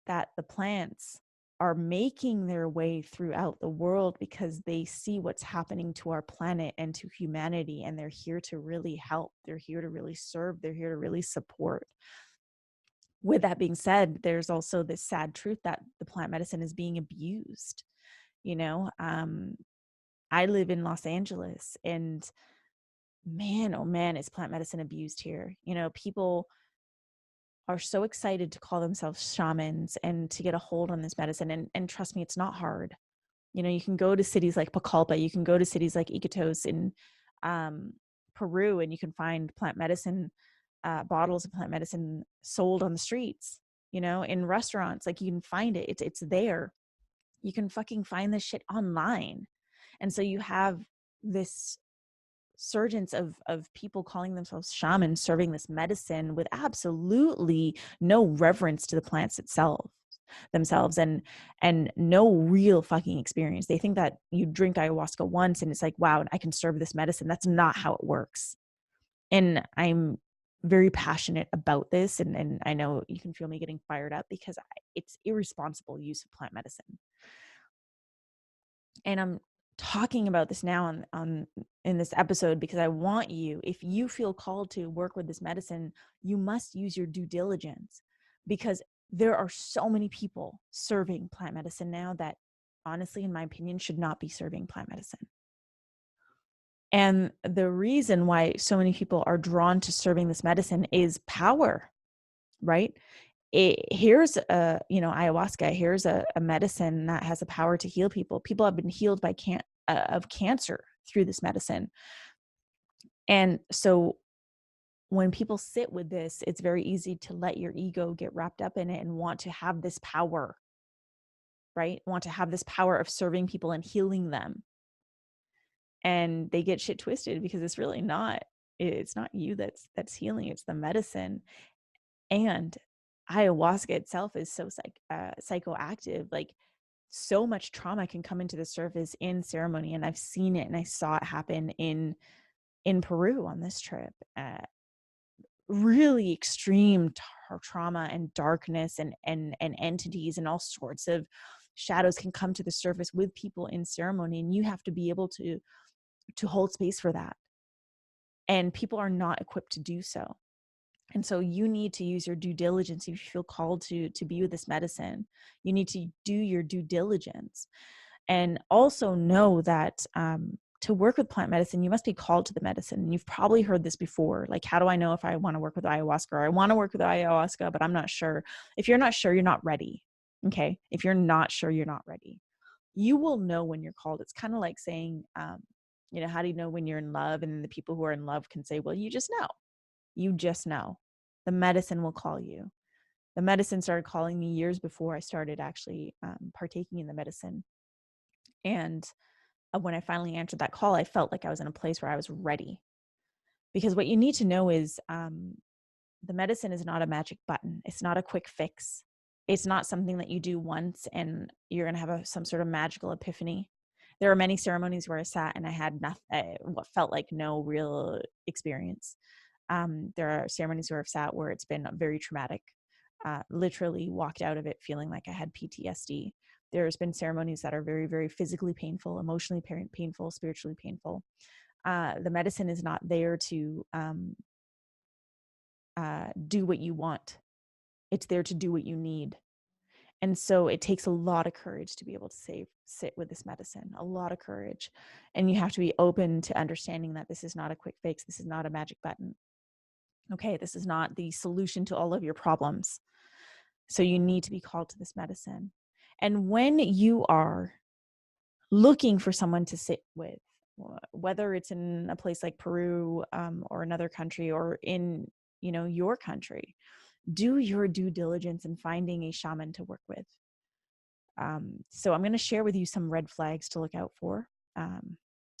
that the plants are making their way throughout the world because they see what's happening to our planet and to humanity, and they're here to really help. They're here to really serve. They're here to really support. With that being said, there's also this sad truth that the plant medicine is being abused. You know, I live in Los Angeles, and man, oh man, is plant medicine abused here. You know, people are so excited to call themselves shamans and to get a hold on this medicine. And trust me, it's not hard. You know, you can go to cities like Pucallpa, you can go to cities like Iquitos in Peru, and you can find plant medicine, bottles of plant medicine sold on the streets, you know, in restaurants. Like, you can find it. It's there. You can fucking find this shit online. And so you have this surgence of people calling themselves shamans, serving this medicine with absolutely no reverence to the plants itself themselves, and no real fucking experience. They think that you drink ayahuasca once and it's like, wow, I can serve this medicine. That's not how it works. And I'm very passionate about this, and I know you can feel me getting fired up, because it's irresponsible use of plant medicine. And I'm talking about this now on in this episode because I want you, if you feel called to work with this medicine, you must use your due diligence, because there are so many people serving plant medicine now that, honestly, in my opinion, should not be serving plant medicine. And the reason why so many people are drawn to serving this medicine is power, right? Here's a, you know, ayahuasca, here's a medicine that has a power to heal people. People have been healed by of cancer through this medicine. And so when people sit with this, it's very easy to let your ego get wrapped up in it and want to have this power, right? Want to have this power of serving people and healing them. And they get shit twisted, because it's really not, it's not you that's healing, it's the medicine. And ayahuasca itself is so psychoactive. Like, so much trauma can come into the surface in ceremony, and I've seen it, and I saw it happen in Peru on this trip. Really extreme trauma and darkness and entities and all sorts of shadows can come to the surface with people in ceremony, and you have to be able to hold space for that. And people are not equipped to do so. And so you need to use your due diligence. If you feel called to be with this medicine, you need to do your due diligence. And also know that to work with plant medicine, you must be called to the medicine. And you've probably heard this before. Like, how do I know if I want to work with ayahuasca? Or I want to work with ayahuasca, but I'm not sure. If you're not sure, you're not ready. Okay? If you're not sure, you're not ready. You will know when you're called. It's kind of like saying, you know, how do you know when you're in love? And the people who are in love can say, well, you just know. You just know. The medicine will call you. The medicine started calling me years before I started actually partaking in the medicine. And when I finally answered that call, I felt like I was in a place where I was ready. Because what you need to know is the medicine is not a magic button. It's not a quick fix. It's not something that you do once and you're going to have some sort of magical epiphany. There are many ceremonies where I sat and I had nothing, what felt like no real experience. There are ceremonies where I've sat where it's been very traumatic. Literally walked out of it feeling like I had PTSD. There's been ceremonies that are very, very physically painful, emotionally painful, spiritually painful. The medicine is not there to do what you want. It's there to do what you need. And so it takes a lot of courage to be able to sit with this medicine, a lot of courage. And you have to be open to understanding that this is not a quick fix. This is not a magic button. Okay, this is not the solution to all of your problems. So you need to be called to this medicine. And when you are looking for someone to sit with, whether it's in a place like Peru or another country or in, your country, do your due diligence in finding a shaman to work with. So I'm going to share with you some red flags to look out for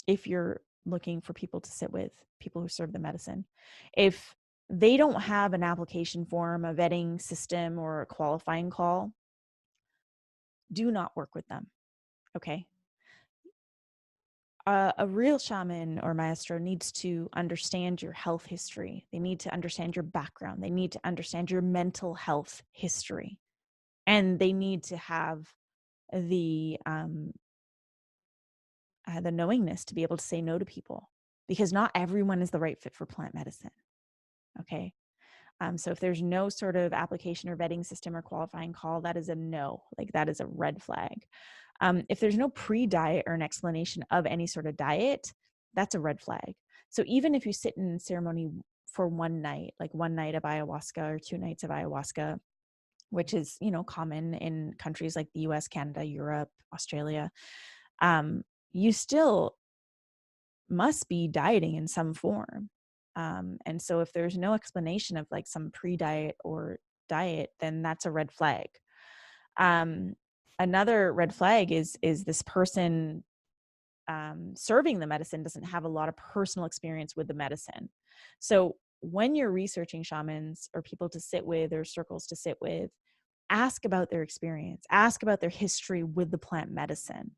if you're looking for people to sit with, people who serve the medicine. If they don't have an application form, a vetting system, or a qualifying call, do not work with them. Okay. A real shaman or maestro needs to understand your health history. They need to understand your background. They need to understand your mental health history. And they need to have the knowingness to be able to say no to people, because not everyone is the right fit for plant medicine. Okay. So if there's no sort of application or vetting system or qualifying call, that is a no. Like, that is a red flag. If there's no pre-diet or an explanation of any sort of diet, that's a red flag. So even if you sit in ceremony for one night, like one night of ayahuasca or 2 nights of ayahuasca, which is, common in countries like the US, Canada, Europe, Australia, you still must be dieting in some form. And so if there's no explanation of like some pre-diet or diet, then that's a red flag. Another red flag is this person serving the medicine doesn't have a lot of personal experience with the medicine. So when you're researching shamans or people to sit with or circles to sit with, ask about their experience, ask about their history with the plant medicine.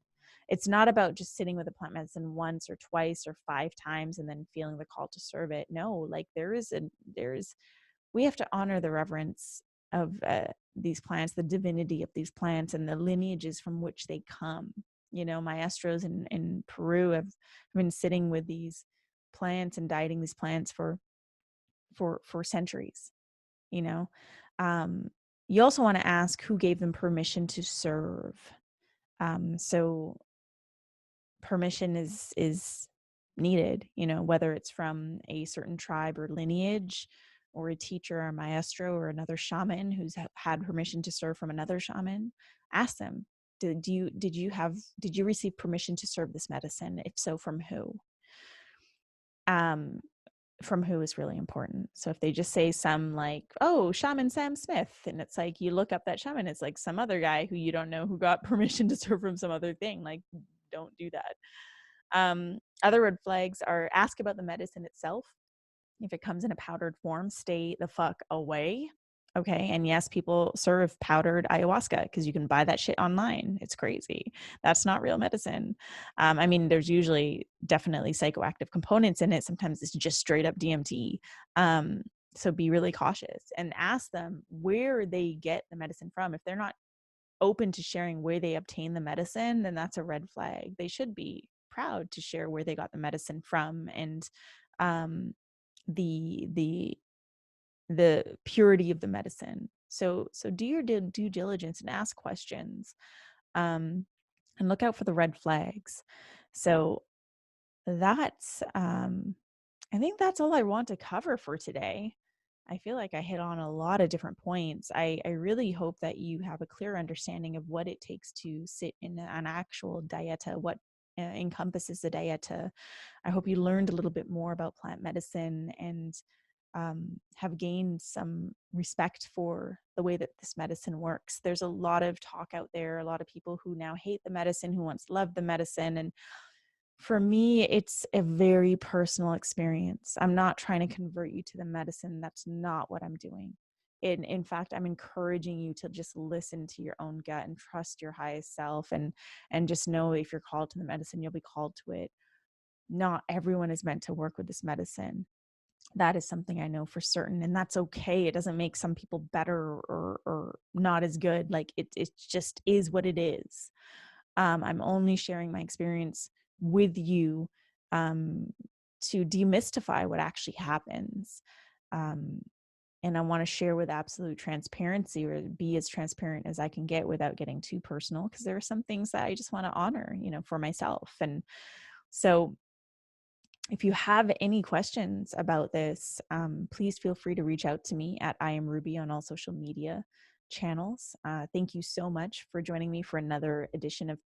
It's not about just sitting with a plant medicine once or twice or 5 times and then feeling the call to serve it. No, like we have to honor the reverence of these plants, the divinity of these plants, and the lineages from which they come. Maestros in Peru have been sitting with these plants and dieting these plants for centuries. You also want to ask who gave them permission to serve. So permission is needed, whether it's from a certain tribe or lineage, or a teacher or a maestro or another shaman who's had permission to serve from another shaman. Ask them, did you receive permission to serve this medicine? If so, from who? From who is really important. So if they just say some like, oh, Shaman Sam Smith, and it's like, you look up that shaman, it's like some other guy who you don't know who got permission to serve from some other thing. Like, don't do that. Other red flags are ask about the medicine itself. If it comes in a powdered form, stay the fuck away. Okay. And yes, people serve powdered ayahuasca because you can buy that shit online. It's crazy. That's not real medicine. There's usually definitely psychoactive components in it. Sometimes it's just straight up DMT. So be really cautious and ask them where they get the medicine from. If they're not open to sharing where they obtain the medicine, then that's a red flag. They should be proud to share where they got the medicine from and the purity of the medicine. So do your due diligence and ask questions, and look out for the red flags. So that's I think that's all I want to cover for today. I feel like I hit on a lot of different points. I really hope that you have a clear understanding of what it takes to sit in an actual dieta, what encompasses the dieta. I hope you learned a little bit more about plant medicine and have gained some respect for the way that this medicine works. There's a lot of talk out there, a lot of people who now hate the medicine, who once loved the medicine. And for me, it's a very personal experience. I'm not trying to convert you to the medicine. That's not what I'm doing. in fact, I'm encouraging you to just listen to your own gut and trust your highest self, and just know if you're called to the medicine, you'll be called to it. Not everyone is meant to work with this medicine. That is something I know for certain, and that's okay. It doesn't make some people better or not as good. Like it just is what it is. I'm only sharing my experience with you, to demystify what actually happens. Um, and I want to share with absolute transparency, or be as transparent as I can get without getting too personal, because there are some things that I just want to honor, for myself. And so if you have any questions about this, please feel free to reach out to me at I am Ruby on all social media channels. Thank you so much for joining me for another edition of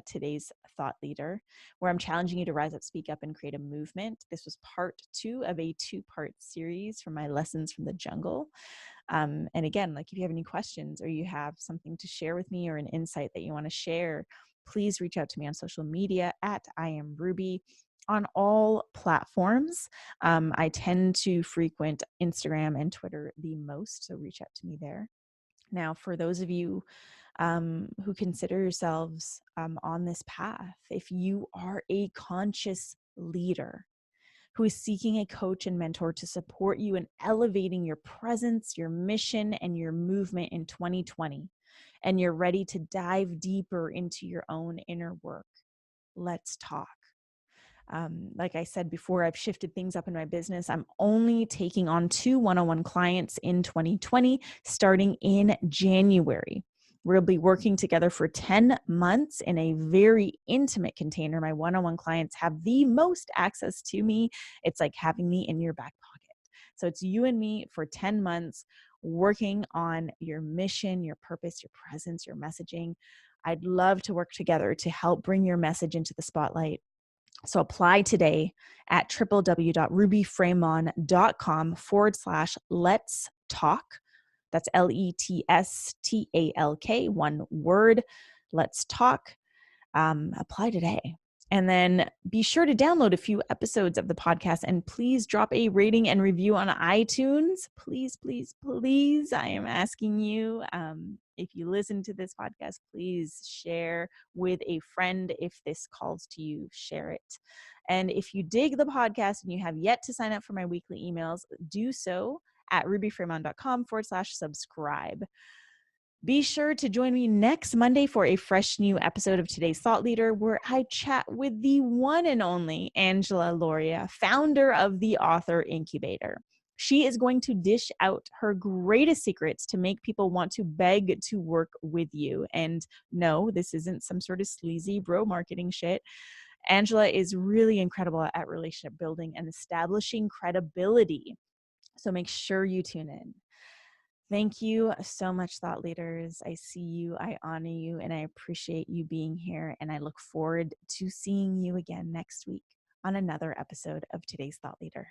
today's Thought Leader, where I'm challenging you to rise up, speak up, and create a movement. This was part 2 of a 2-part series from my Lessons from the Jungle. And again, like, if you have any questions or you have something to share with me or an insight that you want to share, please reach out to me on social media at I am Ruby on all platforms. I tend to frequent Instagram and Twitter the most, so reach out to me there. Now, for those of you who consider yourselves on this path, if you are a conscious leader who is seeking a coach and mentor to support you in elevating your presence, your mission, and your movement in 2020, and you're ready to dive deeper into your own inner work, let's talk. Like I said before, I've shifted things up in my business. I'm only taking on 2 one-on-one clients in 2020, starting in January. We'll be working together for 10 months in a very intimate container. My one-on-one clients have the most access to me. It's like having me in your back pocket. So it's you and me for 10 months working on your mission, your purpose, your presence, your messaging. I'd love to work together to help bring your message into the spotlight. So apply today at www.rubyfremon.com/let's talk. That's LETSTALK, one word. Let's talk. Apply today. And then be sure to download a few episodes of the podcast, and please drop a rating and review on iTunes. Please, please, please. I am asking you, if you listen to this podcast, please share with a friend. If this calls to you, share it. And if you dig the podcast and you have yet to sign up for my weekly emails, do so at rubyfremon.com/subscribe. Be sure to join me next Monday for a fresh new episode of Today's Thought Leader, where I chat with the one and only Angela Lauria, founder of the Author Incubator. She is going to dish out her greatest secrets to make people want to beg to work with you. And no, this isn't some sort of sleazy bro marketing shit. Angela is really incredible at relationship building and establishing credibility. So make sure you tune in. Thank you so much, thought leaders. I see you, I honor you, and I appreciate you being here. And I look forward to seeing you again next week on another episode of Today's Thought Leader.